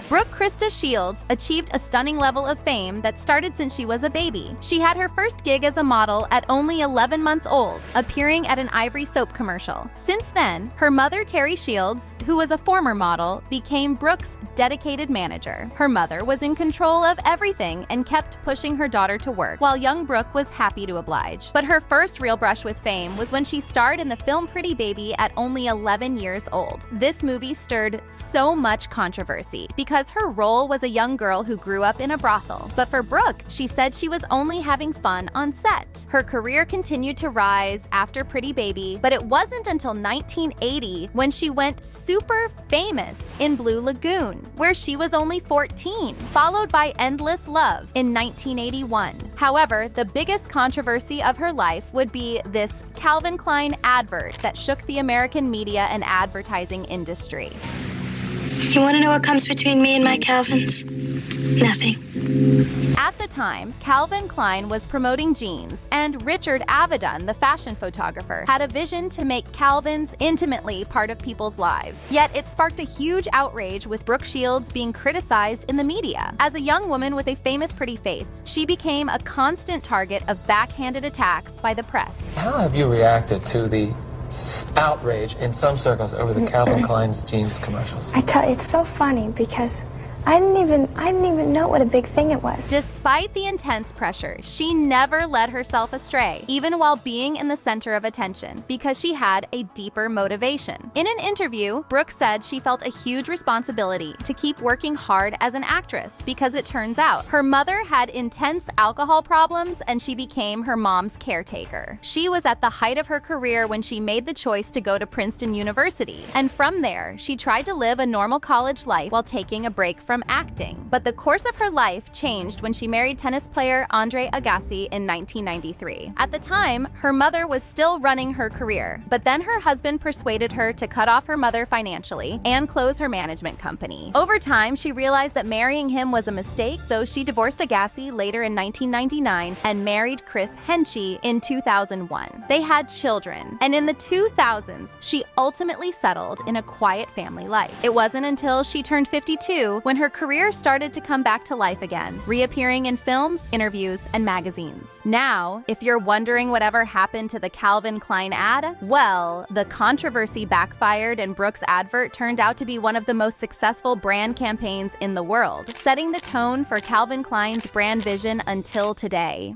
Brooke Shields achieved a stunning level of fame that started since she was a baby. She had her first gig as a model at only 11 months old, appearing at an Ivory soap commercial. Since then, her mother, Terry Shields, who was a former model, became Brooke's dedicated manager. Her mother was in control of everything and kept pushing her daughter to work, while young Brooke was happy to oblige. But her first real brush with fame was when she starred in the film Pretty Baby at only 11 years old. This movie stirred so much controversy because her role was a young girl who grew up in a brothel. But for Brooke, she said she was only having fun on set. Her career continued to rise after Pretty Baby, but it wasn't until 1980 when she went super famous in Blue Lagoon, where she was only 14, followed by Endless Love in 1981. However, the biggest controversy of her life would be this Calvin Klein advert that shook the American media and advertising industry. You want to know what comes between me and my Calvins? Nothing. At the time, Calvin Klein was promoting jeans, and Richard Avedon, the fashion photographer, had a vision to make Calvins intimately part of people's lives. Yet it sparked a huge outrage with Brooke Shields being criticized in the media. As a young woman with a famous pretty face, she became a constant target of backhanded attacks by the press. How have you reacted to the outrage in some circles over the Calvin Klein's jeans commercials? I tell you, it's so funny because I didn't even know what a big thing it was. Despite the intense pressure, she never led herself astray, even while being in the center of attention, because she had a deeper motivation. In an interview, Brooke said she felt a huge responsibility to keep working hard as an actress because it turns out her mother had intense alcohol problems and she became her mom's caretaker. She was at the height of her career when she made the choice to go to Princeton University, and from there, she tried to live a normal college life while taking a break from acting. But the course of her life changed when she married tennis player Andre Agassi in 1993. At the time, her mother was still running her career, but then her husband persuaded her to cut off her mother financially and close her management company. Over time, she realized that marrying him was a mistake, so she divorced Agassi later in 1999 and married Chris Henchy in 2001. They had children, and in the 2000s, she ultimately settled in a quiet family life. It wasn't until she turned 52 when her career started to come back to life again, reappearing in films, interviews, and magazines. Now, if you're wondering whatever happened to the Calvin Klein ad, well, the controversy backfired and Brooke's advert turned out to be one of the most successful brand campaigns in the world, setting the tone for Calvin Klein's brand vision until today.